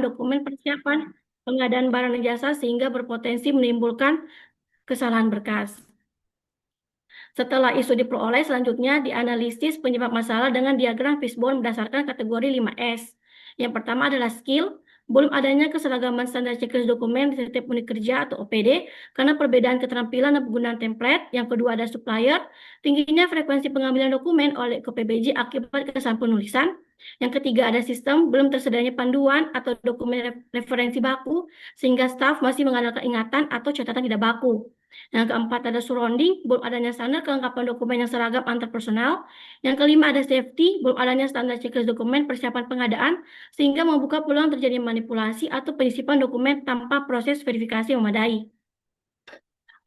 dokumen persiapan pengadaan barang dan jasa sehingga berpotensi menimbulkan kesalahan berkas. Setelah isu diperoleh, selanjutnya dianalisis penyebab masalah dengan diagram fishbone berdasarkan kategori 5S. Yang pertama adalah skill, belum adanya keseragaman standar checklist dokumen di setiap unit kerja atau OPD karena perbedaan keterampilan dan penggunaan template. Yang kedua ada supplier, tingginya frekuensi pengambilan dokumen oleh KPBJ akibat kesalahan penulisan. Yang ketiga ada sistem, belum tersedianya panduan atau dokumen referensi baku sehingga staf masih mengandalkan ingatan atau catatan tidak baku. Yang keempat ada surrounding, belum adanya standar kelengkapan dokumen yang seragam antar personal. Yang kelima ada safety, belum adanya standar checklist dokumen persiapan pengadaan, sehingga membuka peluang terjadi manipulasi atau penyisipan dokumen tanpa proses verifikasi yang memadai.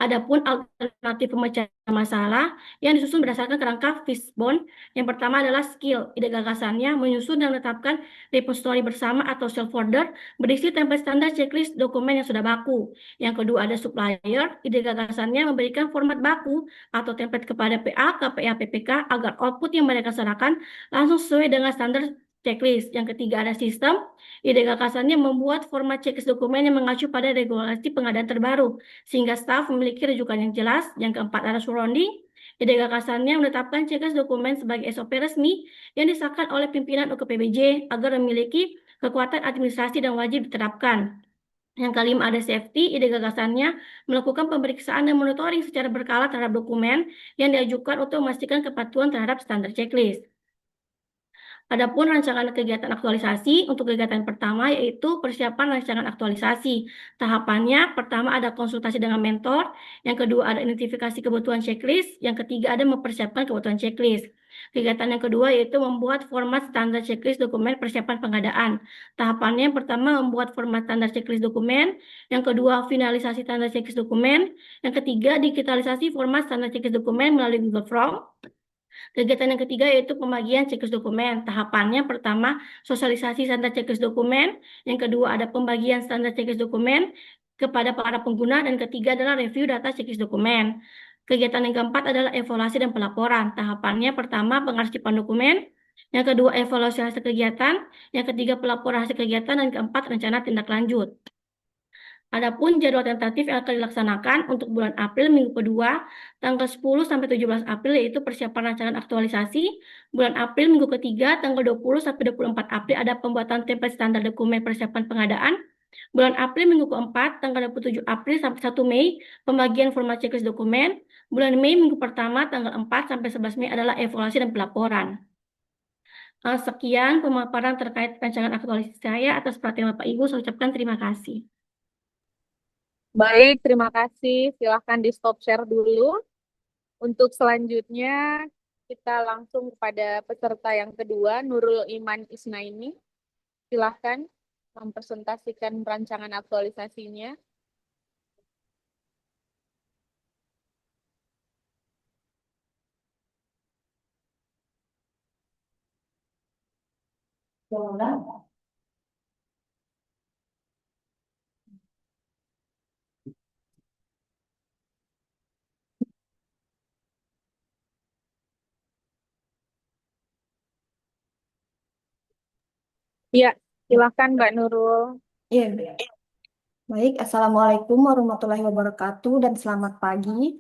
Adapun alternatif pemecahan masalah yang disusun berdasarkan kerangka fishbone. Yang pertama adalah skill. Ide gagasannya menyusun dan menetapkan repository bersama atau self folder berisi template standar checklist dokumen yang sudah baku. Yang kedua ada supplier. Ide gagasannya memberikan format baku atau template kepada PA, KPA, PPK agar output yang mereka serahkan langsung sesuai dengan standar checklist. Yang ketiga ada sistem. Ide gagasannya membuat format checklist dokumen yang mengacu pada regulasi pengadaan terbaru sehingga staf memiliki rujukan yang jelas. Yang keempat adalah surrounding. Ide gagasannya menetapkan checklist dokumen sebagai SOP resmi yang disahkan oleh pimpinan UKPBJ agar memiliki kekuatan administrasi dan wajib diterapkan. Yang kelima ada safety. Ide gagasannya melakukan pemeriksaan dan monitoring secara berkala terhadap dokumen yang diajukan untuk memastikan kepatuhan terhadap standar checklist. Adapun rancangan kegiatan aktualisasi untuk kegiatan pertama yaitu persiapan rancangan aktualisasi. Tahapannya pertama ada konsultasi dengan mentor, yang kedua ada identifikasi kebutuhan checklist, yang ketiga ada mempersiapkan kebutuhan checklist. Kegiatan yang kedua yaitu membuat format standar checklist dokumen persiapan pengadaan. Tahapannya yang pertama membuat format standar checklist dokumen, yang kedua finalisasi standar checklist dokumen, yang ketiga digitalisasi format standar checklist dokumen melalui Google Form. Kegiatan yang ketiga yaitu pembagian checklist dokumen. Tahapannya pertama sosialisasi standar checklist dokumen, yang kedua ada pembagian standar checklist dokumen kepada para pengguna, dan ketiga adalah review data checklist dokumen. Kegiatan yang keempat adalah evaluasi dan pelaporan. Tahapannya pertama pengarsipan dokumen, yang kedua evaluasi hasil kegiatan, yang ketiga pelaporan hasil kegiatan, dan keempat rencana tindak lanjut. Adapun jadwal tentatif yang akan dilaksanakan untuk bulan April minggu kedua tanggal 10 sampai 17 April yaitu persiapan rancangan aktualisasi. Bulan April minggu ketiga tanggal 20 sampai 24 April ada pembuatan template standar dokumen persiapan pengadaan. Bulan April minggu keempat tanggal 27 April sampai 1 Mei pembagian format checklist dokumen. Bulan Mei minggu pertama tanggal 4 sampai 11 Mei adalah evaluasi dan pelaporan. Sekian pemaparan terkait rancangan aktualisasi saya. Atas perhatian Bapak Ibu, saya ucapkan terima kasih. Baik, terima kasih. Silahkan di stop share dulu. Untuk selanjutnya, kita langsung kepada peserta yang kedua, Nurul Iman Isnaini. Silahkan mempresentasikan rancangan aktualisasinya. Iya, silahkan Mbak Nurul. Iya, baik. Assalamualaikum warahmatullahi wabarakatuh dan selamat pagi.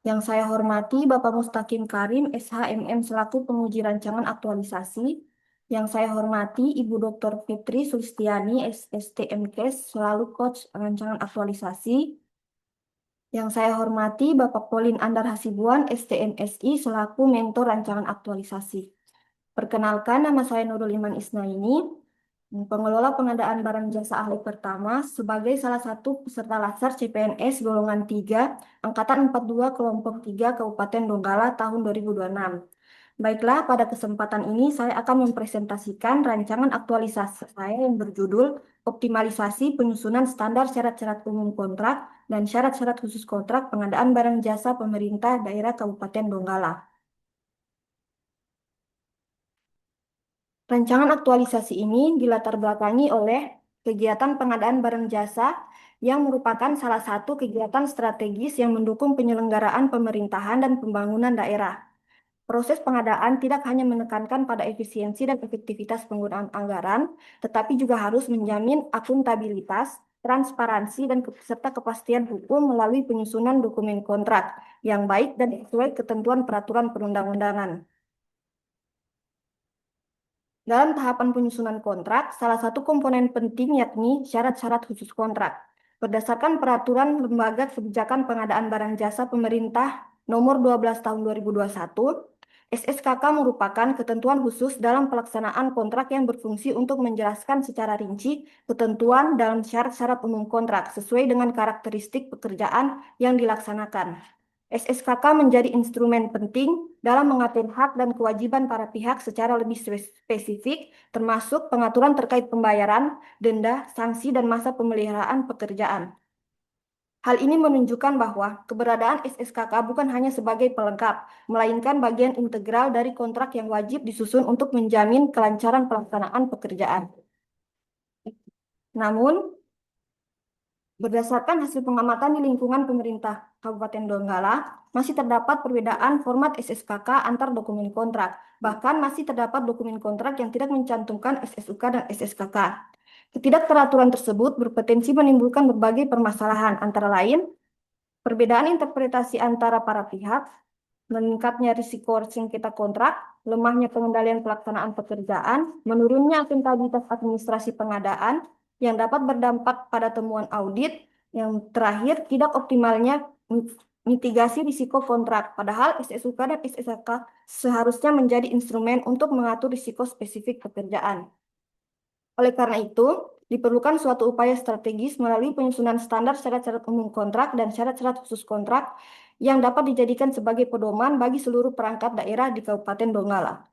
Yang saya hormati Bapak Mustaqim Karim, SHMM selaku penguji rancangan aktualisasi. Yang saya hormati Ibu Dr. Fitri Sulistiani, STMKes, selalu coach rancangan aktualisasi. Yang saya hormati Bapak Polin Andar Hasibuan, STMSI, selaku mentor rancangan aktualisasi. Perkenalkan, nama saya Nurul Iman Isnaini, pengelola pengadaan barang jasa ahli pertama sebagai salah satu peserta latsar CPNS golongan 3, Angkatan 42 Kelompok 3 Kabupaten Donggala tahun 2026. Baiklah, pada kesempatan ini saya akan mempresentasikan rancangan aktualisasi saya yang berjudul Optimalisasi Penyusunan Standar Syarat-syarat Umum Kontrak dan Syarat-syarat Khusus Kontrak Pengadaan Barang Jasa Pemerintah Daerah Kabupaten Donggala. Rancangan aktualisasi ini dilatar belakangi oleh kegiatan pengadaan barang jasa yang merupakan salah satu kegiatan strategis yang mendukung penyelenggaraan pemerintahan dan pembangunan daerah. Proses pengadaan tidak hanya menekankan pada efisiensi dan efektivitas penggunaan anggaran, tetapi juga harus menjamin akuntabilitas, transparansi, dan serta kepastian hukum melalui penyusunan dokumen kontrak yang baik dan sesuai ketentuan peraturan perundang-undangan. Dalam tahapan penyusunan kontrak, salah satu komponen penting yakni syarat-syarat khusus kontrak. Berdasarkan Peraturan Lembaga Kebijakan Pengadaan Barang Jasa Pemerintah Nomor 12 Tahun 2021, SSKK merupakan ketentuan khusus dalam pelaksanaan kontrak yang berfungsi untuk menjelaskan secara rinci ketentuan dalam syarat-syarat umum kontrak sesuai dengan karakteristik pekerjaan yang dilaksanakan. SSKK menjadi instrumen penting dalam mengatur hak dan kewajiban para pihak secara lebih spesifik, termasuk pengaturan terkait pembayaran, denda, sanksi, dan masa pemeliharaan pekerjaan. Hal ini menunjukkan bahwa keberadaan SSKK bukan hanya sebagai pelengkap, melainkan bagian integral dari kontrak yang wajib disusun untuk menjamin kelancaran pelaksanaan pekerjaan. Namun, berdasarkan hasil pengamatan di lingkungan pemerintah Kabupaten Donggala, masih terdapat perbedaan format SSKK antar dokumen kontrak. Bahkan masih terdapat dokumen kontrak yang tidak mencantumkan SSUK dan SSKK. Ketidakteraturan tersebut berpotensi menimbulkan berbagai permasalahan, antara lain perbedaan interpretasi antara para pihak, meningkatnya risiko sengketa kontrak, lemahnya pengendalian pelaksanaan pekerjaan, menurunnya akuntabilitas administrasi pengadaan yang dapat berdampak pada temuan audit, yang terakhir tidak optimalnya mitigasi risiko kontrak. Padahal SSUK dan SSK seharusnya menjadi instrumen untuk mengatur risiko spesifik pekerjaan. Oleh karena itu, diperlukan suatu upaya strategis melalui penyusunan standar syarat-syarat umum kontrak dan syarat-syarat khusus kontrak yang dapat dijadikan sebagai pedoman bagi seluruh perangkat daerah di Kabupaten Donggala.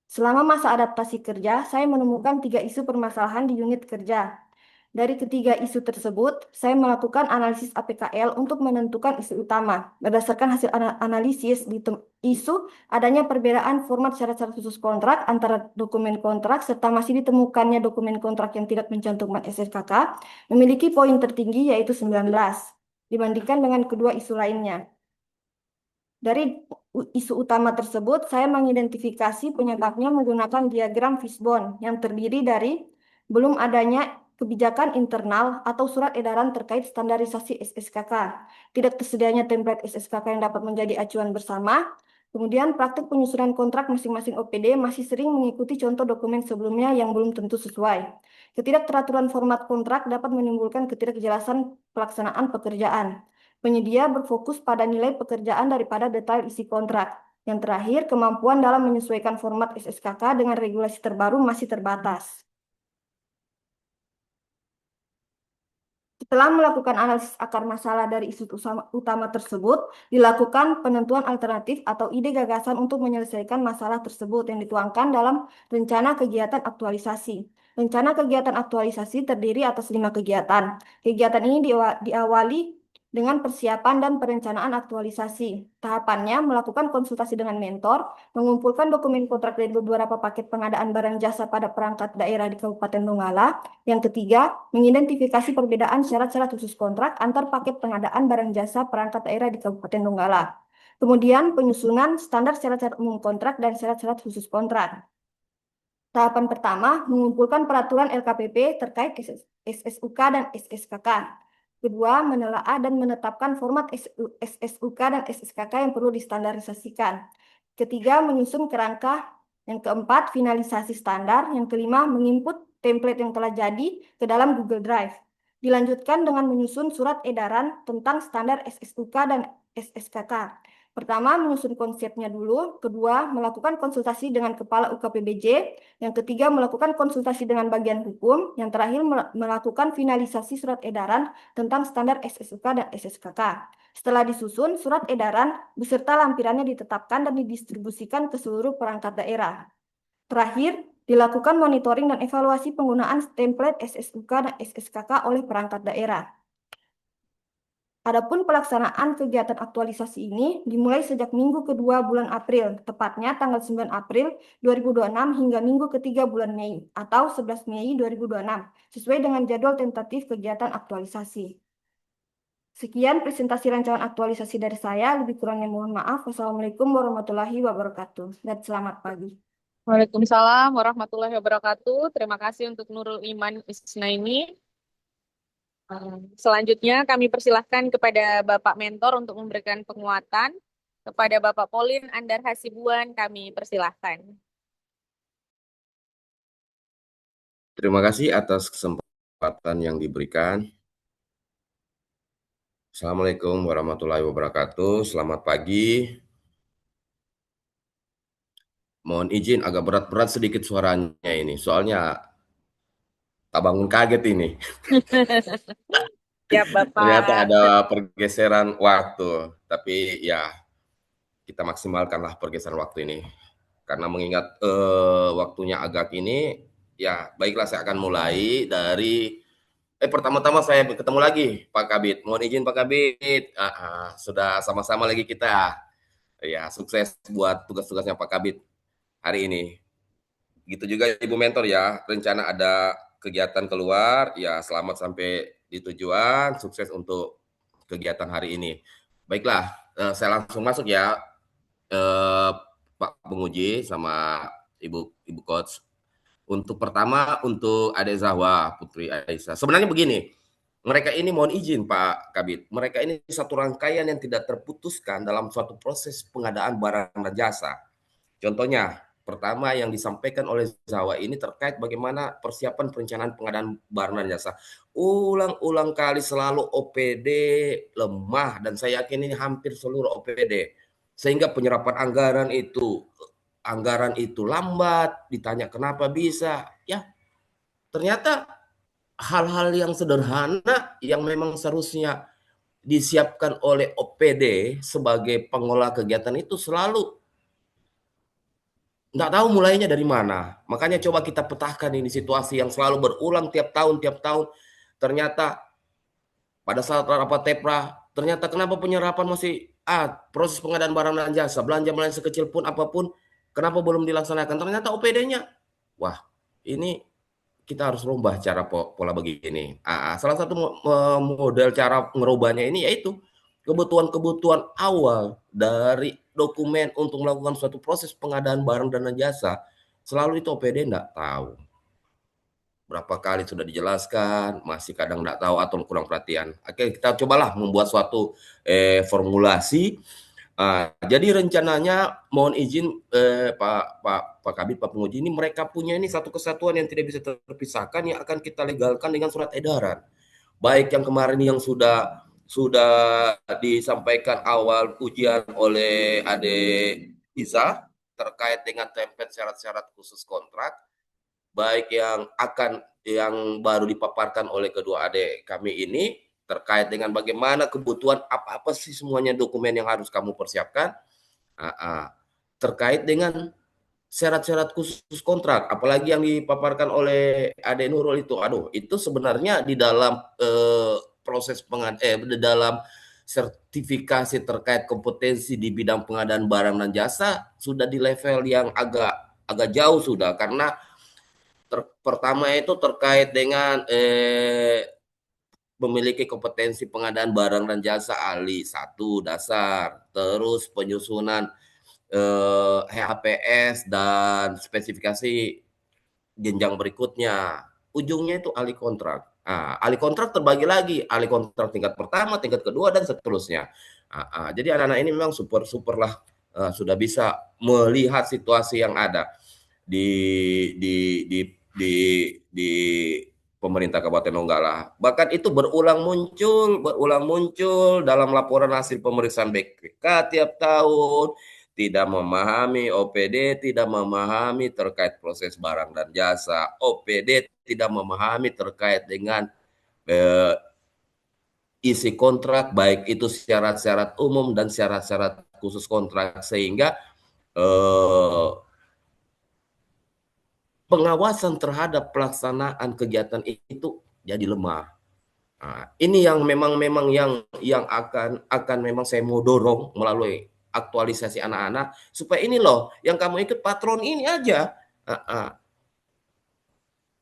Selama masa adaptasi kerja, saya menemukan 3 isu permasalahan di unit kerja. Dari ketiga isu tersebut, saya melakukan analisis APKL untuk menentukan isu utama. Berdasarkan hasil analisis di isu adanya perbedaan format syarat-syarat khusus kontrak antara dokumen kontrak serta masih ditemukannya dokumen kontrak yang tidak mencantumkan SSKK, memiliki poin tertinggi yaitu 19 dibandingkan dengan kedua isu lainnya. Dari isu utama tersebut, saya mengidentifikasi penyebabnya menggunakan diagram fishbone yang terdiri dari belum adanya kebijakan internal atau surat edaran terkait standarisasi SSKK, tidak tersedianya template SSKK yang dapat menjadi acuan bersama, kemudian praktik penyusunan kontrak masing-masing OPD masih sering mengikuti contoh dokumen sebelumnya yang belum tentu sesuai. Ketidakteraturan format kontrak dapat menimbulkan ketidakjelasan pelaksanaan pekerjaan. Penyedia berfokus pada nilai pekerjaan daripada detail isi kontrak. Yang terakhir, kemampuan dalam menyesuaikan format SSKK dengan regulasi terbaru masih terbatas. Setelah melakukan analisis akar masalah dari isu utama tersebut, dilakukan penentuan alternatif atau ide gagasan untuk menyelesaikan masalah tersebut yang dituangkan dalam rencana kegiatan aktualisasi. Rencana kegiatan aktualisasi terdiri atas 5 kegiatan. Kegiatan ini diawali dengan persiapan dan perencanaan aktualisasi. Tahapannya melakukan konsultasi dengan mentor, mengumpulkan dokumen kontrak dari beberapa paket pengadaan barang jasa pada perangkat daerah di Kabupaten Donggala. Yang ketiga, mengidentifikasi perbedaan syarat-syarat khusus kontrak antar paket pengadaan barang jasa perangkat daerah di Kabupaten Donggala. Kemudian penyusunan standar syarat-syarat umum kontrak dan syarat-syarat khusus kontrak. Tahapan pertama, mengumpulkan peraturan LKPP terkait SSUK dan SSKK. Kedua, menelaah dan menetapkan format SSUK dan SSKK yang perlu distandarisasikan. Ketiga, menyusun kerangka. Yang keempat, finalisasi standar. Yang kelima, menginput template yang telah jadi ke dalam Google Drive. Dilanjutkan dengan menyusun surat edaran tentang standar SSUK dan SSKK. Pertama, menyusun konsepnya dulu. Kedua, melakukan konsultasi dengan Kepala UKPBJ. Yang ketiga, melakukan konsultasi dengan bagian hukum. Yang terakhir, melakukan finalisasi surat edaran tentang standar SSUK dan SSKK. Setelah disusun, surat edaran beserta lampirannya ditetapkan dan didistribusikan ke seluruh perangkat daerah. Terakhir, dilakukan monitoring dan evaluasi penggunaan template SSUK dan SSKK oleh perangkat daerah. Adapun pelaksanaan kegiatan aktualisasi ini dimulai sejak minggu kedua bulan April, tepatnya tanggal 9 April 2026 hingga minggu ketiga bulan Mei atau 11 Mei 2026, sesuai dengan jadwal tentatif kegiatan aktualisasi. Sekian presentasi rancangan aktualisasi dari saya. Lebih kurangnya mohon maaf. Wassalamualaikum warahmatullahi wabarakatuh. Dan selamat pagi. Waalaikumsalam warahmatullahi wabarakatuh. Terima kasih untuk Nurul Iman Isnaini. Selanjutnya kami persilahkan kepada Bapak Mentor untuk memberikan penguatan. Kepada Bapak Polin Andar Hasibuan kami persilahkan. Terima kasih atas kesempatan yang diberikan. Assalamualaikum warahmatullahi wabarakatuh. Selamat pagi. Mohon izin agak berat-berat sedikit suaranya ini. Soalnya tak bangun kaget ini. Ya, Bapak. Ternyata ada pergeseran waktu. Tapi ya kita maksimalkanlah pergeseran waktu ini. Karena mengingat waktunya agak ini, ya baiklah saya akan mulai dari pertama-tama saya ketemu lagi Pak Kabid. Mohon izin Pak Kabid, sudah sama-sama lagi kita. Ya, sukses buat tugas-tugasnya Pak Kabid hari ini. Gitu juga Ibu Mentor ya, rencana ada kegiatan keluar, ya selamat sampai di tujuan, sukses untuk kegiatan hari ini. Baiklah, saya langsung masuk ya, Pak Penguji sama Ibu Coach. Untuk pertama, untuk Ade Zahwa, Putri Aisyah. Sebenarnya begini, mereka ini mohon izin Pak Kabid, mereka ini satu rangkaian yang tidak terputuskan dalam suatu proses pengadaan barang dan jasa. Contohnya, pertama yang disampaikan oleh Zahwa ini terkait bagaimana persiapan perencanaan pengadaan barang dan jasa. Ulang-ulang kali selalu OPD lemah, dan saya yakin ini hampir seluruh OPD. Sehingga penyerapan anggaran itu lambat, ditanya kenapa bisa, ya ternyata hal-hal yang sederhana yang memang seharusnya disiapkan oleh OPD sebagai pengolah kegiatan itu selalu nggak tahu mulainya dari mana. Makanya coba kita petahkan ini situasi yang selalu berulang tiap tahun. Ternyata pada saat rapat TEPRA, ternyata kenapa penyerapan masih proses pengadaan barang dan jasa, belanja sekecil pun apapun, kenapa belum dilaksanakan? Ternyata OPD-nya, wah ini kita harus rubah cara pola begini. Salah satu model cara merubahnya ini yaitu kebutuhan-kebutuhan awal dari dokumen untuk melakukan suatu proses pengadaan barang dan jasa. Selalu itu OPD enggak tahu. Berapa kali sudah dijelaskan, masih kadang enggak tahu atau kurang perhatian. Oke, kita cobalah membuat suatu formulasi. Jadi rencananya mohon izin Pak Kabid, Pak Penguji, ini mereka punya ini satu kesatuan yang tidak bisa terpisahkan yang akan kita legalkan dengan surat edaran. Baik yang kemarin yang sudah disampaikan awal ujian oleh Ade Isa terkait dengan template syarat-syarat khusus kontrak, baik yang baru dipaparkan oleh kedua adik kami ini terkait dengan bagaimana kebutuhan apa sih semuanya dokumen yang harus kamu persiapkan, terkait dengan syarat-syarat khusus kontrak, apalagi yang dipaparkan oleh Ade Nurul itu sebenarnya di dalam proses di dalam sertifikasi terkait kompetensi di bidang pengadaan barang dan jasa sudah di level yang agak jauh sudah, karena pertama itu terkait dengan memiliki kompetensi pengadaan barang dan jasa ahli 1 dasar, terus penyusunan HPS dan spesifikasi jenjang berikutnya, ujungnya itu ahli kontrak. Ahli kontrak terbagi lagi, ahli kontrak tingkat pertama, tingkat kedua, dan seterusnya. Jadi anak-anak ini memang super lah, sudah bisa melihat situasi yang ada di pemerintah Kabupaten Donggala. Bahkan itu berulang muncul dalam laporan hasil pemeriksaan BPK tiap tahun. Tidak memahami OPD, tidak memahami terkait proses barang dan jasa. OPD tidak memahami terkait dengan isi kontrak, baik itu syarat-syarat umum dan syarat-syarat khusus kontrak, sehingga pengawasan terhadap pelaksanaan kegiatan itu jadi lemah. Ini yang memang yang akan memang saya mau dorong melalui aktualisasi anak-anak, supaya ini loh yang kamu ikut patron ini aja.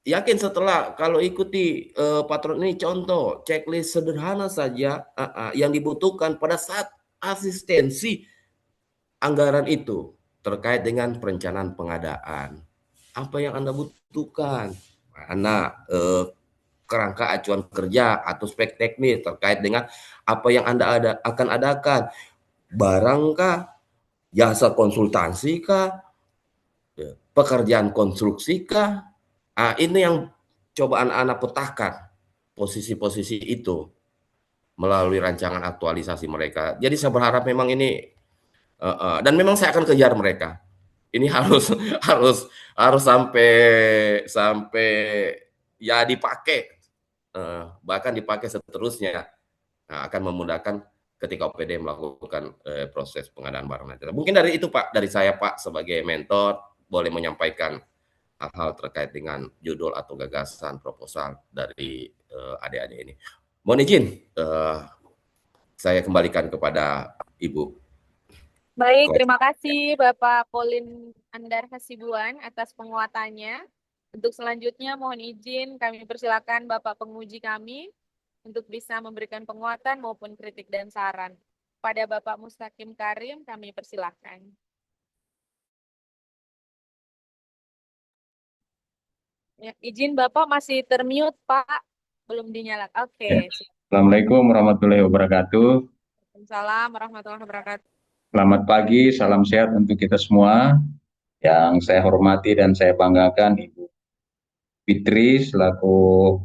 yakin setelah kalau ikuti patron ini, contoh checklist sederhana saja yang dibutuhkan pada saat asistensi anggaran itu terkait dengan perencanaan pengadaan. Apa yang Anda butuhkan? Mana kerangka acuan kerja atau spek teknis terkait dengan apa yang Anda akan adakan. Barang kah? Jasa konsultansi kah? Pekerjaan konstruksi kah? Ini yang coba anak-anak petakan posisi-posisi itu melalui rancangan aktualisasi mereka. Jadi saya berharap memang ini dan memang saya akan kejar mereka. Ini harus harus harus sampai sampai ya dipakai, bahkan dipakai seterusnya. Nah, akan memudahkan ketika OPD melakukan proses pengadaan barang dan jasa. Mungkin dari itu Pak, dari saya Pak sebagai mentor boleh menyampaikan hal-hal terkait dengan judul atau gagasan proposal dari adik-adik ini. Mohon izin, saya kembalikan kepada Ibu. Baik, terima kasih Bapak Colin Andar Hasibuan atas penguatannya. Untuk selanjutnya mohon izin kami persilakan Bapak penguji kami untuk bisa memberikan penguatan maupun kritik dan saran. Pada Bapak Mustaqim Karim kami persilakan. Ya, izin Bapak masih termute Pak, belum dinyalakan. Oke. Assalamualaikum warahmatullahi wabarakatuh. Waalaikumsalam warahmatullahi wabarakatuh. Selamat pagi, salam sehat untuk kita semua. Yang saya hormati dan saya banggakan Ibu Fitri selaku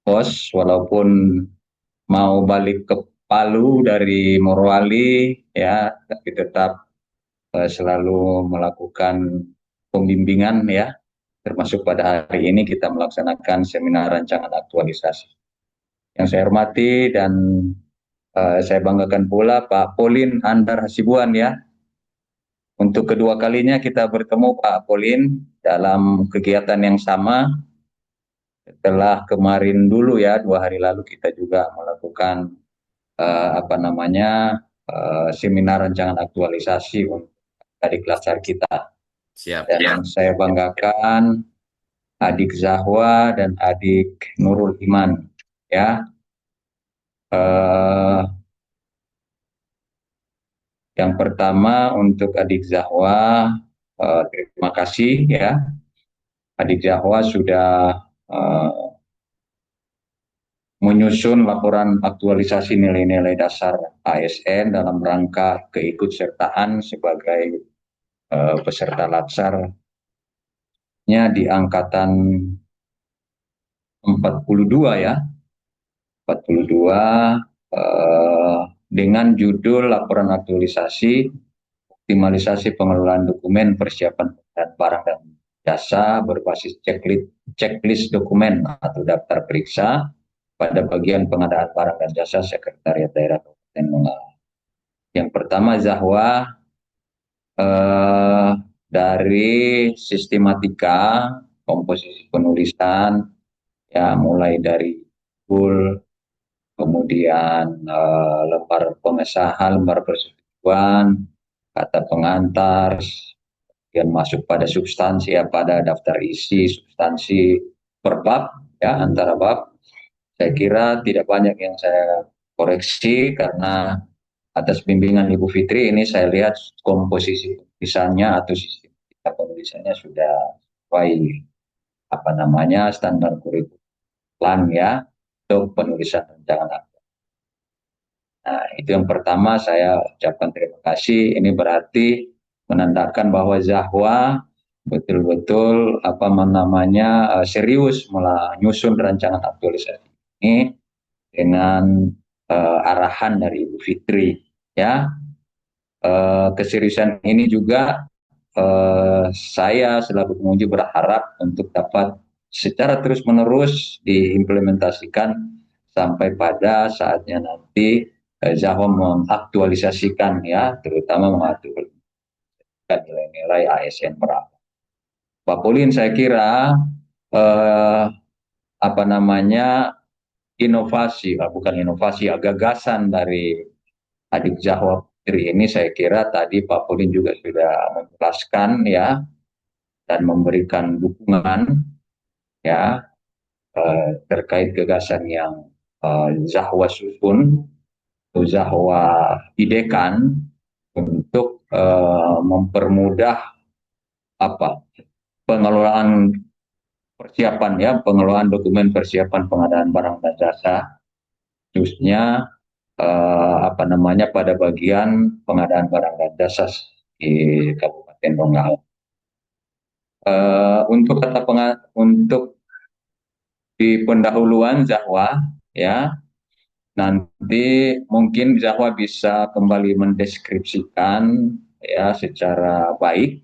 host, walaupun mau balik ke Palu dari Morowali, ya, tapi tetap selalu melakukan pembimbingan, ya, termasuk pada hari ini kita melaksanakan seminar rancangan aktualisasi. Yang saya hormati dan saya banggakan pula Pak Colin Andar Hasibuan, ya. Untuk kedua kalinya kita bertemu Pak Colin dalam kegiatan yang sama. Setelah kemarin dulu, ya, 2 hari lalu kita juga melakukan seminar rancangan aktualisasi untuk adik kelasar kita. Siap. Dan yang saya banggakan adik Zahwa dan adik Nurul Iman, ya. Yang pertama untuk adik Zahwa, terima kasih, ya. Adik Zahwa sudah menyusun laporan aktualisasi nilai-nilai dasar ASN dalam rangka keikutsertaan sebagai peserta latsarnya di angkatan 42, ya. 42 dengan judul laporan aktualisasi optimalisasi pengelolaan dokumen persiapan dan barang dan jasa berbasis checklist dokumen atau daftar periksa pada bagian pengadaan barang dan jasa Sekretariat Daerah Kabupaten Donggala. Yang pertama, Zahwa dari sistematika komposisi penulisan, ya, mulai dari judul, kemudian lembar pengesahan, lembar persetujuan, kata pengantar, yang masuk pada substansi, ya, pada daftar isi, substansi per bab, ya, antara bab. Saya kira tidak banyak yang saya koreksi karena atas bimbingan Ibu Fitri ini saya lihat komposisi tulisannya atau sistematika penulisannya sudah sesuai standar kurikulum, ya, untuk penulisan rancangan akta. Nah, itu yang pertama, saya ucapkan terima kasih. Ini berarti menandakan bahwa Zahwa betul-betul serius menyusun rancangan aktualisasi ini dengan arahan dari Ibu Fitri, ya. Keseriusan ini juga saya selaku penguji berharap untuk dapat secara terus-menerus diimplementasikan sampai pada saatnya nanti Zahwa mengaktualisasikan, ya, terutama mengaktualisasikan nilai-nilai ASN berapa. Pak Colin, saya kira gagasan dari adik Zahwa Putri ini saya kira tadi Pak Colin juga sudah menjelaskan, ya, dan memberikan dukungan ya, terkait gagasan yang Zahwa susun atau Zahwa idekan untuk mempermudah apa pengelolaan persiapan, ya, pengelolaan dokumen persiapan pengadaan barang dan jasa, khususnya apa namanya pada bagian pengadaan barang dan jasa di Kabupaten Donggala. Untuk di pendahuluan Zahwa, ya, nanti mungkin Zahwa bisa kembali mendeskripsikan, ya, secara baik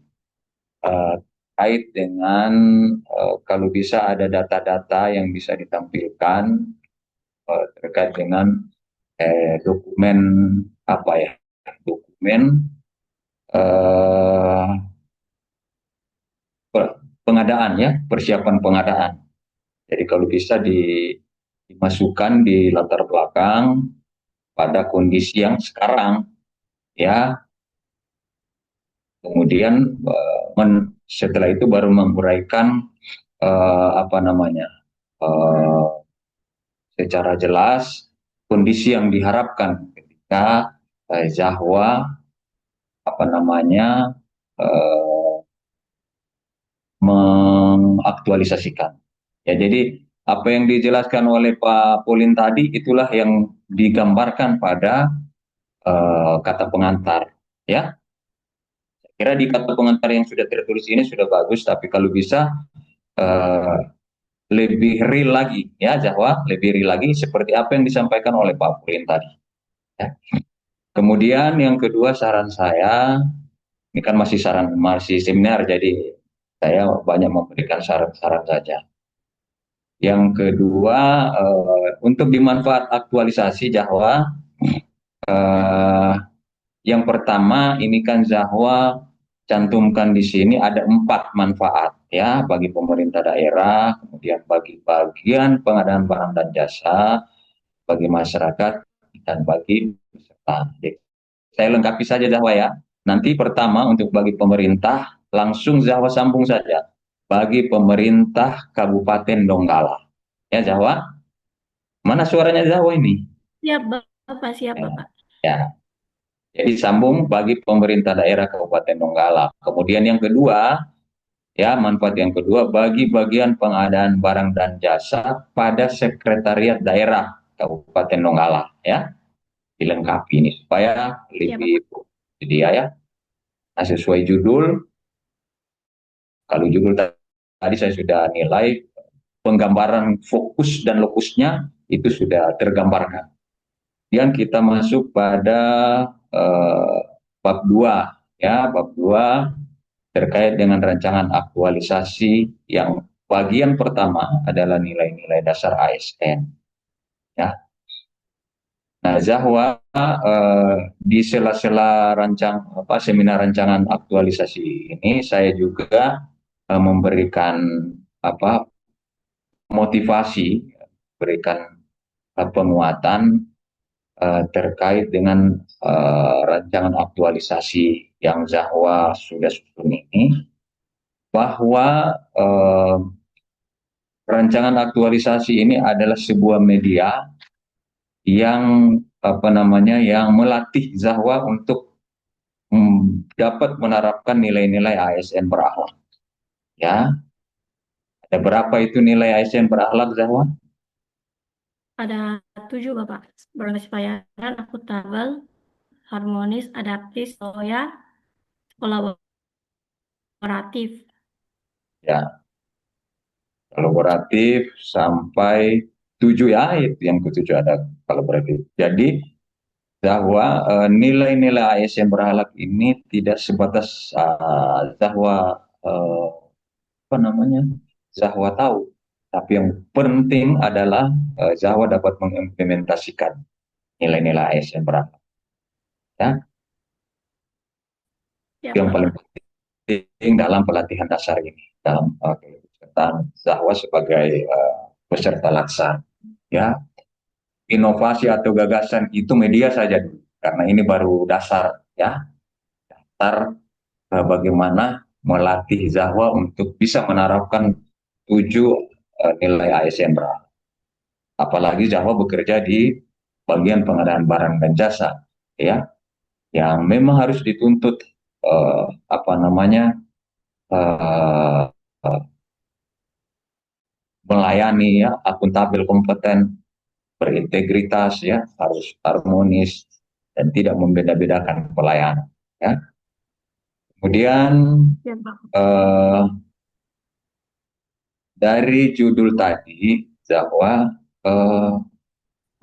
terkait dengan kalau bisa ada data-data yang bisa ditampilkan terkait dengan dokumen apa ya, dokumen eh, pengadaan, ya, persiapan pengadaan. Jadi kalau bisa dimasukkan di latar belakang pada kondisi yang sekarang, ya, kemudian setelah itu baru menguraikan apa namanya eh, secara jelas kondisi yang diharapkan ketika Zahwa apa namanya eh, mengaktualisasikan. Ya, jadi apa yang dijelaskan oleh Pak Polin tadi itulah yang digambarkan pada kata pengantar. Ya, saya kira di kata pengantar yang sudah tertulis ini sudah bagus, tapi kalau bisa eh, lebih real lagi, ya, Zahwa, lebih real lagi seperti apa yang disampaikan oleh Pak Polin tadi. Ya. Kemudian yang kedua saran saya, ini kan masih seminar, jadi saya banyak memberikan saran-saran saja. Yang kedua, untuk dimanfaat aktualisasi Zahwa, eh, yang pertama ini kan Zahwa cantumkan di sini ada 4 manfaat, ya, bagi pemerintah daerah, kemudian bagi bagian pengadaan barang dan jasa, bagi masyarakat, dan bagi peserta. Saya lengkapi saja Zahwa, ya. Nanti pertama untuk bagi pemerintah langsung Zahwa sambung saja. Bagi pemerintah Kabupaten Donggala. Ya Zahwa, mana suaranya Zahwa ini? Siap, Bapak. Siap, Ya. Bapak. Ya. Jadi sambung bagi pemerintah daerah Kabupaten Donggala. Kemudian yang kedua, ya, manfaat yang kedua bagi bagian pengadaan barang dan jasa pada sekretariat daerah Kabupaten Donggala, ya. Dilengkapi ini supaya Siap, lebih Bapak. dia, ya. Nah, sesuai judul, kalau judul tadi saya sudah nilai penggambaran fokus dan lokusnya itu sudah tergambarkan. Yang kita masuk pada bab 2, ya, bab 2 terkait dengan rancangan aktualisasi yang bagian pertama adalah nilai-nilai dasar ASN, ya. Nah, Zahwa di sela-sela seminar rancangan aktualisasi ini saya juga memberikan apa motivasi, berikan penguatan terkait dengan rancangan aktualisasi yang Zahwa sudah susun ini, bahwa rancangan aktualisasi ini adalah sebuah media yang yang melatih Zahwa untuk dapat menerapkan nilai-nilai ASN berakhlak. Ya, ada berapa itu nilai ASN berakhlak, Zahwa? Ada 7, Bapak. Berkesepayahan, akuntabel, harmonis, adaptif, loyal, kolaboratif. Ya, kolaboratif sampai 7, ya, itu yang ketujuh ada kolaboratif. Jadi bahwa nilai-nilai ASN berakhlak ini tidak sebatas Zahwa Zahwa tahu, tapi yang penting adalah Zahwa dapat mengimplementasikan nilai-nilai ASN berakhlak. Ya, Siap, yang paling Bapak. penting dalam pelatihan dasar ini, dalam keikutsertaan Zahwa sebagai peserta laksana. Ya, inovasi atau gagasan itu media saja dulu, karena ini baru dasar, ya, dasar bagaimana melatih Zahwa untuk bisa menerapkan 7 nilai ASN berapa. Apalagi Zahwa bekerja di bagian pengadaan barang dan jasa, ya, yang memang harus dituntut apa namanya eh, eh, melayani, ya, akuntabel, kompeten, berintegritas, ya, harus harmonis dan tidak membeda-bedakan pelayanan, ya. Kemudian Ya, Pak. eh, dari judul tadi bahwa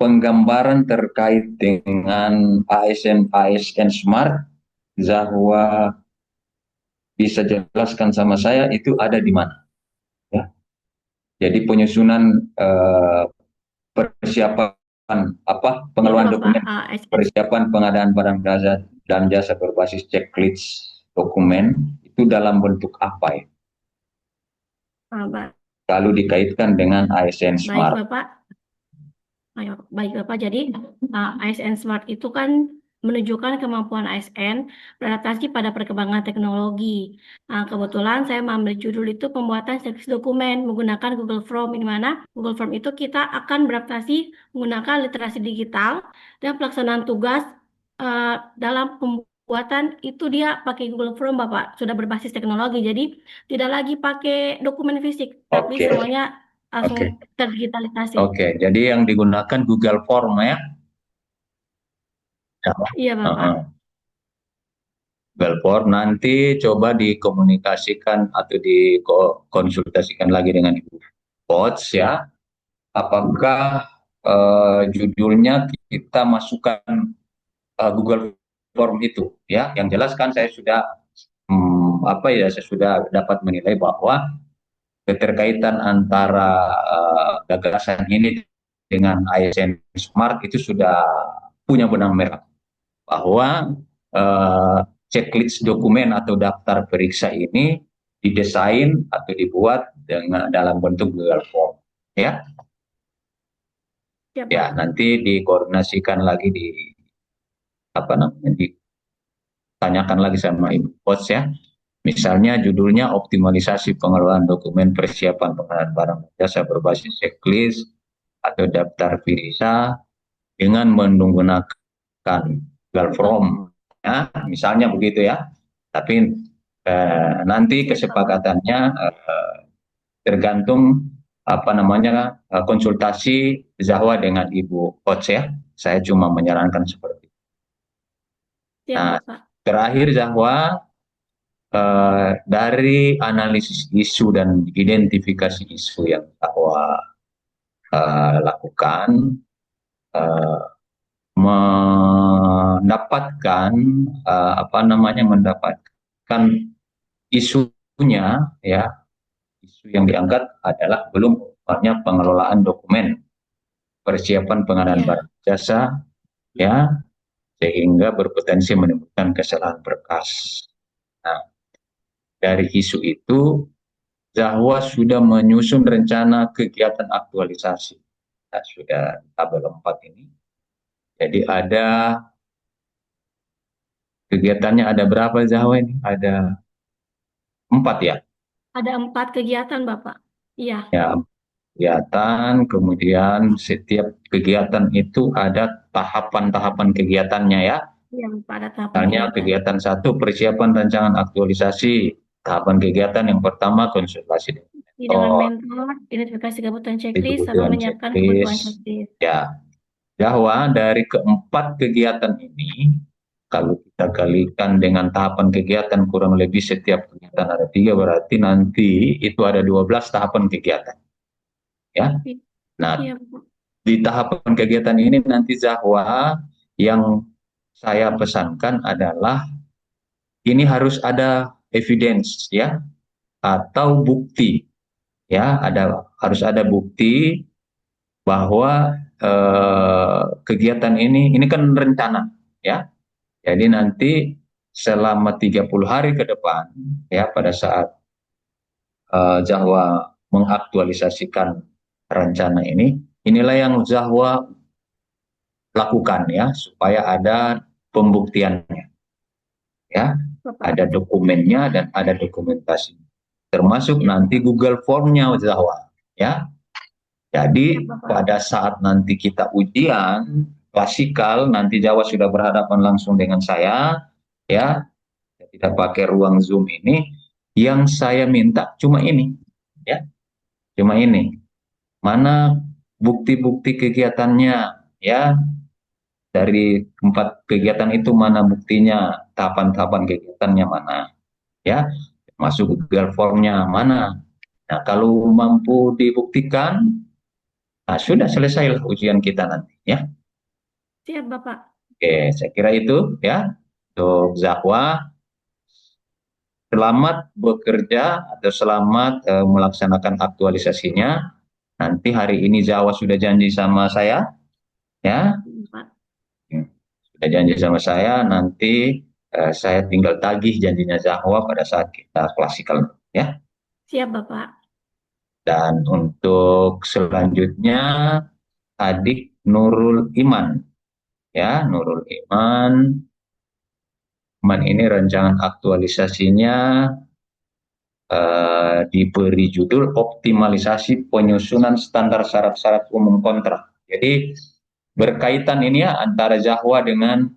penggambaran terkait dengan ASN Smart, Zahwa bisa jelaskan sama saya itu ada di mana, ya. Jadi penyusunan persiapan apa Ya, pengelolaan Bapak. dokumen, ASN. persiapan pengadaan barang jasa dan jasa berbasis checklist dokumen itu dalam bentuk apa ya? Lalu dikaitkan dengan ASN Baik, Smart. Bapak. Baik, Bapak. Jadi, ASN Smart itu kan menunjukkan kemampuan ASN beradaptasi pada perkembangan teknologi. Kebetulan saya mengambil judul itu pembuatan checklist dokumen menggunakan Google Form, di mana Google Form itu kita akan beradaptasi menggunakan literasi digital dan pelaksanaan tugas dalam pembuatan itu dia pakai Google Form, Bapak. Sudah berbasis teknologi, jadi tidak lagi pakai dokumen fisik, tapi Oke. semuanya Oke. langsung terdigitalisasi. Oke, jadi yang digunakan Google Form, ya. Iya, Bapak. Google Form nanti coba dikomunikasikan atau dikonsultasikan lagi dengan Ibu Coach, ya. Apakah judulnya kita masukkan Google Form itu, ya. Yang jelas kan saya sudah saya sudah dapat menilai bahwa keterkaitan antara gagasan ini dengan ASN Smart itu sudah punya benang merah, bahwa checklist dokumen atau daftar periksa ini didesain atau dibuat dalam bentuk Google Form, ya. Ya, nanti dikoordinasikan lagi, ditanyakan lagi sama Ibu Coach, ya. Misalnya judulnya optimalisasi pengelolaan dokumen persiapan pengadaan barang jasa berbasis checklist atau daftar periksa dengan menggunakan Google Form, ya, misalnya begitu, ya. Tapi nanti kesepakatannya tergantung konsultasi Zahwa dengan Ibu Coach, ya. Saya cuma menyarankan seperti itu. Nah, terakhir Zahwa, dari analisis isu dan identifikasi isu yang Zahwa lakukan, mendapatkan mendapatkan isunya, ya. Isu yang diangkat adalah belum optimalnya pengelolaan dokumen persiapan pengadaan barang jasa, ya, sehingga berpotensi menimbulkan kesalahan berkas. Nah, dari isu itu Zahwa sudah menyusun rencana kegiatan aktualisasi. Nah, sudah tabel 4 ini. Jadi ada kegiatannya, ada berapa Zahwa ini? Ada 4, ya? Ada 4 kegiatan, Bapak. Iya. Ya, kegiatan, kemudian setiap kegiatan itu ada tahapan-tahapan kegiatannya, ya. Iya, pada tahapan Misalnya kegiatan. kegiatan 1, persiapan rancangan aktualisasi. Tahapan kegiatan yang pertama konsultasi dengan mentor, identifikasi kebutuhan checklist, sama menyiapkan kebutuhan checklist. Ya, bahwa dari keempat kegiatan ini, kalau kita kalikan dengan tahapan kegiatan kurang lebih setiap kegiatan ada 3, berarti nanti itu ada 12 tahapan kegiatan, ya. Nah, di tahapan kegiatan ini nanti Zahwa yang saya pesankan adalah ini harus ada evidence, ya, atau bukti, ya, harus ada bukti bahwa kegiatan ini kan rencana, ya. Jadi nanti selama 30 hari ke depan, ya, pada saat Zahwa mengaktualisasikan rencana ini, inilah yang Zahwa lakukan, ya, supaya ada pembuktiannya, ya, ada dokumennya dan ada dokumentasi, termasuk nanti Google Form-nya Zahwa, Ya. Jadi Siap, Bapak. pada saat nanti kita ujian klasikal, nanti Jawa sudah berhadapan langsung dengan saya, ya, tidak pakai ruang Zoom ini. Yang saya minta cuma ini, ya, cuma ini. Mana bukti-bukti kegiatannya, ya, dari 4 kegiatan itu mana buktinya, tahapan-tahapan kegiatannya mana, ya, masuk Google Form-nya mana. Nah, kalau mampu dibuktikan, nah, sudah selesai ujian kita nanti, ya. Siap, Bapak. Oke, saya kira itu ya untuk Zahwa. Selamat bekerja atau selamat melaksanakan aktualisasinya. Nanti hari ini Zahwa sudah janji sama saya, ya. Bapak. Sudah janji sama saya. Nanti saya tinggal tagih janjinya Zahwa pada saat kita klasikal, ya. Siap, Bapak. Dan untuk selanjutnya adik Nurul Iman, ya, Nurul Iman. Ini rancangan aktualisasinya diberi judul optimalisasi penyusunan standar syarat-syarat umum kontrak. Jadi berkaitan ini ya antara Zahwa dengan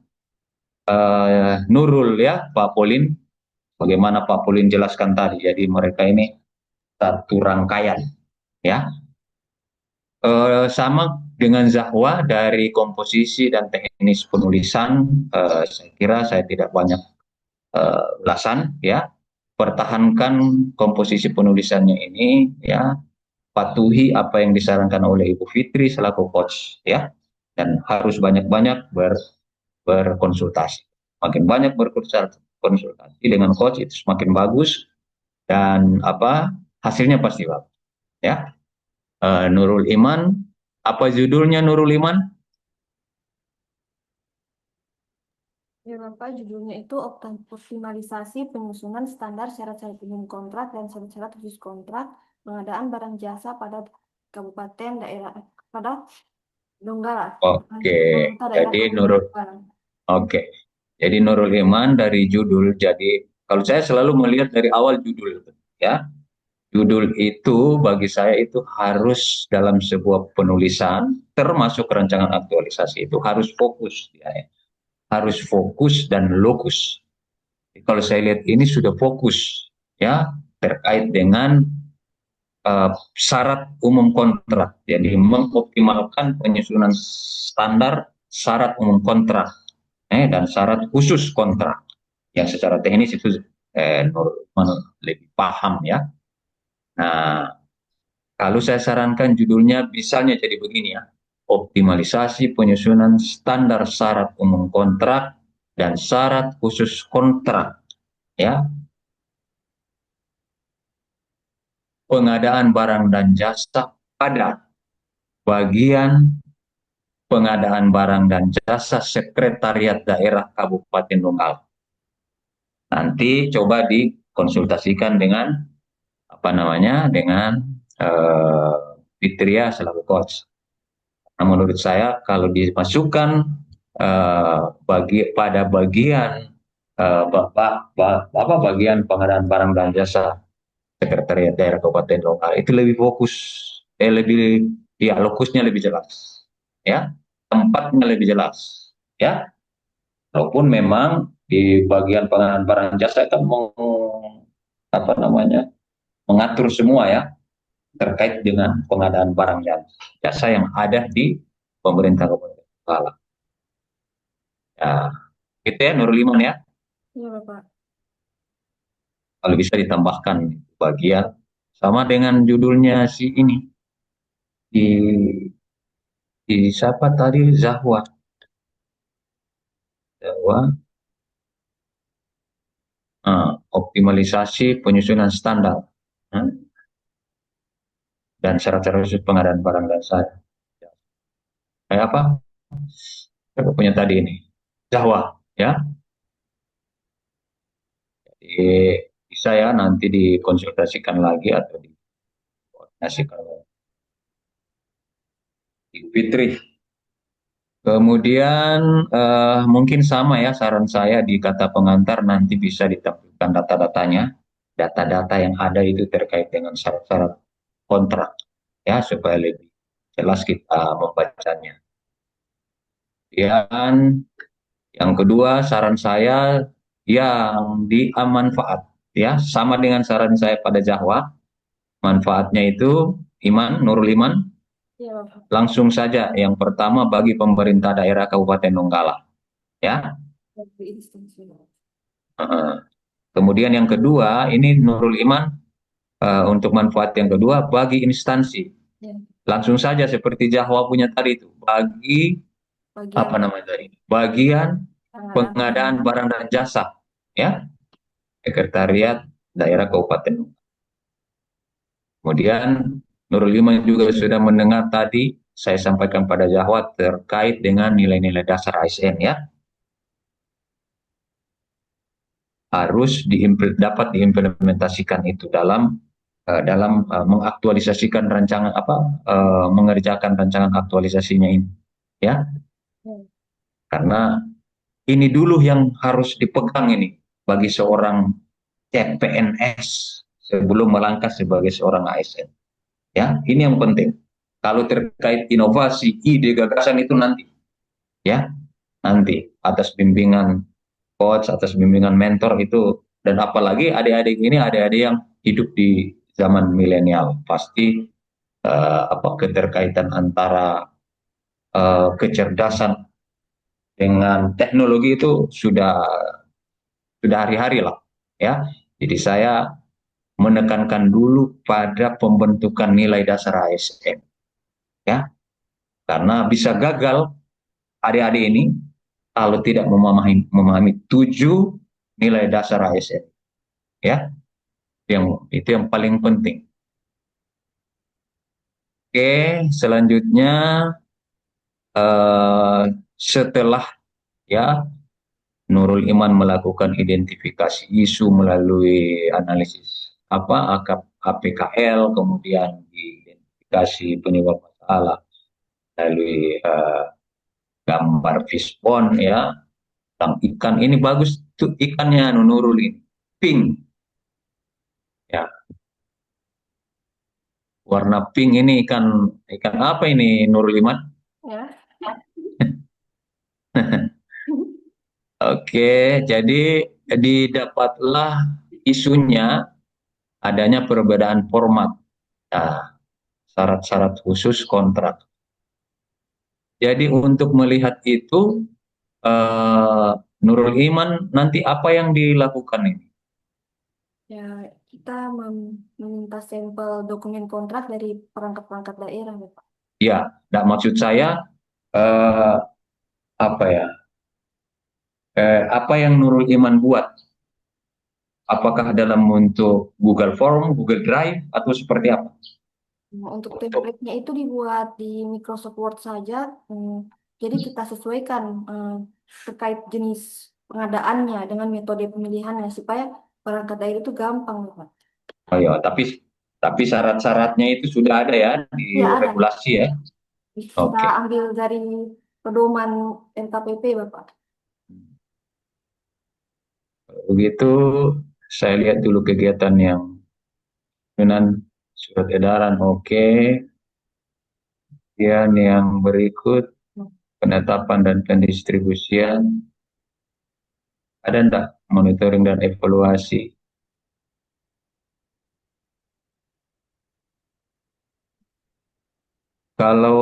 Nurul, ya, Pak Polin. Bagaimana Pak Polin jelaskan tadi. Jadi mereka ini satu rangkaian, ya. Sama dengan Zahwa dari komposisi dan teknis penulisan, saya kira saya tidak banyak ulasan, ya. Pertahankan komposisi penulisannya ini, ya, patuhi apa yang disarankan oleh Ibu Fitri selaku coach, ya, dan harus banyak-banyak berkonsultasi. Makin banyak berkonsultasi dengan coach itu semakin bagus dan hasilnya pasti bagus, ya. Nurul Iman, apa judulnya Nurul Iman? Ya, Bapak, judulnya itu optimalisasi penyusunan standar syarat-syarat umum kontrak dan syarat-syarat khusus kontrak pengadaan barang jasa pada kabupaten daerah pada Donggala. Oke, Pemerintah daerah jadi Kabupaten Nurul, Donggala. oke, jadi Nurul Iman dari judul. Jadi kalau saya selalu melihat dari awal judul, ya. Judul itu bagi saya itu harus dalam sebuah penulisan, termasuk rancangan aktualisasi itu harus fokus, ya. Harus fokus dan lokus. Kalau saya lihat ini sudah fokus, ya, terkait dengan syarat umum kontrak. Jadi mengoptimalkan penyusunan standar syarat umum kontrak dan syarat khusus kontrak. Yang secara teknis itu lebih paham, ya. Nah, kalau saya sarankan judulnya misalnya jadi begini, ya. Optimalisasi penyusunan standar syarat umum kontrak dan syarat khusus kontrak, ya. Pengadaan barang dan jasa pada bagian pengadaan barang dan jasa Sekretariat Daerah Kabupaten Donggala. Nanti coba dikonsultasikan dengan dengan Fitria selaku coach. Nah, menurut saya kalau dimasukkan pada bagian bagian pengadaan barang dan jasa Sekretariat Daerah Kabupaten Donggala itu lebih fokus, lokusnya lebih jelas, ya, tempatnya lebih jelas, ya. Walaupun memang di bagian pengadaan barang jasa kan mengatur semua, ya, terkait dengan pengadaan barang dan jasa yang ada di pemerintah Kabupaten Donggala. Ya, gitu ya Nurul Iman, ya. Iya, Bapak. Kalau bisa ditambahkan bagian sama dengan judulnya si ini di siapa tadi, Zahwa optimalisasi penyusunan standar dan syarat-syarat khusus pengadaan barang dan jasa. Kayak apa? Saya punya tadi ini Zahwa, ya. Jadi bisa ya nanti dikonsultasikan lagi atau dikoordinasikan oleh Ibu Fitri. Kemudian mungkin sama ya saran saya di kata pengantar nanti bisa ditampilkan data-datanya, data-data yang ada itu terkait dengan syarat-syarat kontrak, ya, supaya lebih jelas kita membacanya. Dan yang kedua, saran saya yang manfaat, ya, sama dengan saran saya pada Jawa, manfaatnya itu Nurul Iman, Iya, Bapak. langsung saja yang pertama bagi pemerintah daerah Kabupaten Donggala, ya. Bagi instansi. Kemudian yang kedua, ini Nurul Iman untuk manfaat yang kedua bagi instansi. Ya, Langsung saja seperti Jawa punya tadi itu, bagi apa bagian namanya tadi? Bagian pengadaan pengadaan. barang dan jasa, ya, Sekretariat Daerah Kabupaten. Kemudian Nurul Iman juga sudah mendengar tadi saya sampaikan pada Jawa terkait dengan nilai-nilai dasar ASN, ya, harus dapat diimplementasikan itu dalam mengaktualisasikan rancangan mengerjakan rancangan aktualisasinya ini, ya, Ya, karena ini dulu yang harus dipegang ini bagi seorang CPNS sebelum melangkah sebagai seorang ASN, ya, ini yang penting. Kalau terkait inovasi, ide, gagasan itu nanti, ya, nanti atas bimbingan coach, atas bimbingan mentor itu, dan apalagi adik-adik ini adik-adik yang hidup di zaman milenial, pasti keterkaitan antara kecerdasan dengan teknologi itu sudah hari-hari lah, ya. Jadi saya menekankan dulu pada pembentukan nilai dasar ASN, ya, karena bisa gagal adik-adik ini kalau tidak memahami 7 nilai dasar ASN, ya, itu yang paling penting. Oke, selanjutnya setelah, ya, Nurul Iman melakukan identifikasi isu melalui analisis APKL, kemudian identifikasi penyebab masalah melalui gambar fishbone, ya, tentang ikan ini bagus tuh ikannya Nurul ini, pink, ya, warna pink ini ikan apa ini Nurul Iman? ya. Oke, jadi didapatlah isunya adanya perbedaan format, nah, syarat-syarat khusus kontrak. Jadi untuk melihat itu, Nurul Iman nanti apa yang dilakukan ini? Ya, kita meminta sampel dokumen kontrak dari perangkat-perangkat daerah, Bapak. Ya, nah, maksud saya eh, apa ya? Apa yang Nurul Iman buat? Apakah dalam bentuk Google Form, Google Drive, atau seperti apa? Nah, untuk template-nya itu dibuat di Microsoft Word saja. Jadi kita sesuaikan terkait jenis pengadaannya dengan metode pemilihannya supaya perangkat daerah itu gampang, Bapak. Oh ya, tapi syarat-syaratnya itu sudah ada ya Ya, di ada. regulasi, ya. Kita Oke. ambil dari pedoman LKPP, Bapak. Begitu saya lihat dulu kegiatan yang dengan surat edaran, oke. Kemudian yang berikut penetapan dan pendistribusian, ada enggak monitoring dan evaluasi? Kalau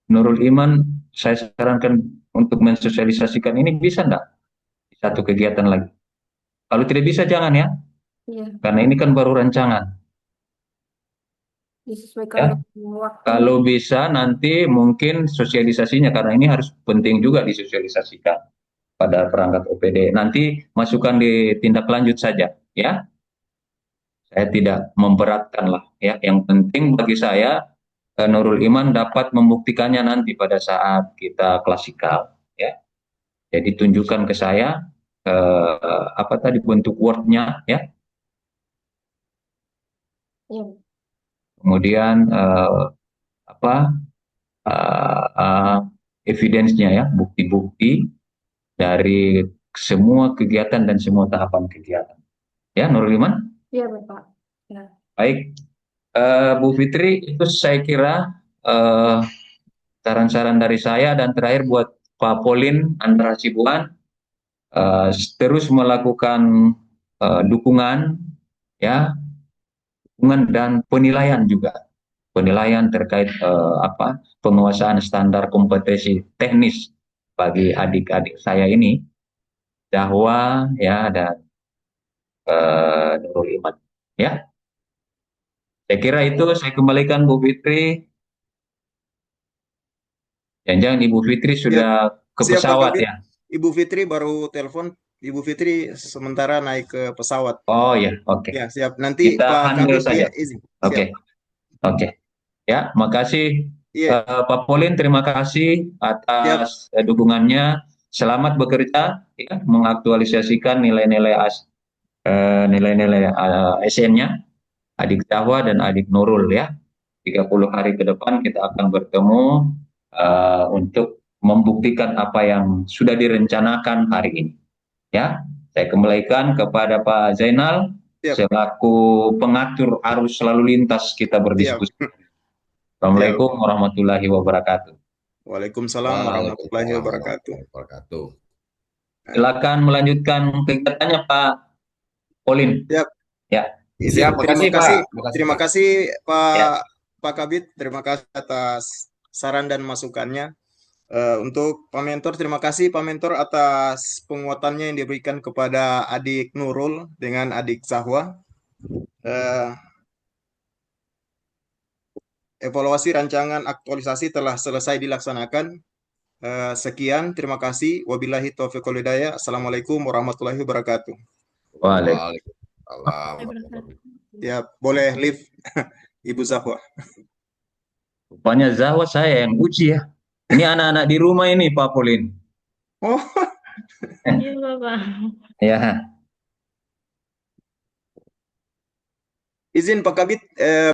Nurul Iman, saya sarankan untuk mensosialisasikan ini bisa enggak di satu kegiatan lagi? Kalau tidak bisa jangan, ya, Iya, karena ini kan baru rancangan, disesuaikan ya. dengan waktu. Kalau bisa nanti mungkin sosialisasinya, karena ini harus penting juga disosialisasikan pada perangkat OPD. Nanti masukkan di tindak lanjut saja, ya. Saya tidak memberatkan lah, ya. Yang penting bagi saya Nurul Iman dapat membuktikannya nanti pada saat kita klasikal, ya. Jadi tunjukkan ke saya apa tadi bentuk Word-nya, ya. Iya, Kemudian apa evidence-nya, ya, bukti-bukti dari semua kegiatan dan semua tahapan kegiatan. Ya, Nurul Iman. iya, Bapak. Ya. Baik. Bu Fitri, itu saya kira saran-saran dari saya, dan terakhir buat Pak Polin Andra Hasibuan, terus melakukan dukungan, ya, dukungan dan penilaian juga, penilaian terkait penguasaan standar kompetensi teknis bagi adik-adik saya ini, Dahwa, ya, dan Nurul Iman, ya. Saya kira itu, saya kembalikan Bu Fitri. Jangan-jangan Ibu Fitri Siap, sudah ke siap Pak pesawat Kabit. ya? Ibu Fitri baru telepon. Ibu Fitri sementara naik ke pesawat. Oh ya, oke. Ya, siap. Nanti Kita Pak handle Kabit, saja. ya izin. Oke, Siap. oke. Ya, makasih Iya, Pak Polin, terima kasih siap. atas dukungannya. Selamat bekerja, ya, mengaktualisasikan nilai-nilai SN-nya, adik Dahwa dan adik Nurul, ya. 30 hari ke depan kita akan bertemu untuk membuktikan apa yang sudah direncanakan hari ini. Ya, saya kembalikan kepada Pak Zainal Siap. selaku pengatur arus lalu lintas kita berdiskusi. Assalamualaikum warahmatullahi wabarakatuh. Waalaikumsalam warahmatullahi wabarakatuh. Silakan melanjutkan kegiatannya Pak Polin. Siap. Ya. Izin. Siap, makasih, Pak. Terima kasih Ya. Pak Kabit. Terima kasih atas saran dan masukannya. Untuk Pak Mentor, terima kasih Pak Mentor atas penguatannya yang diberikan kepada adik Nurul dengan adik Zahwa. Evaluasi rancangan aktualisasi telah selesai dilaksanakan. Sekian, terima kasih. Wabillahi taufiq wal hidayah. Assalamualaikum warahmatullahi wabarakatuh. Waalaikumsalam. Ya, boleh live Ibu Zahwa. Rupanya Zahwa saya yang uji ya. Ini anak-anak di rumah ini Pak Polin. Oh, Iya, Bapak. Ya. izin Pak Kabit,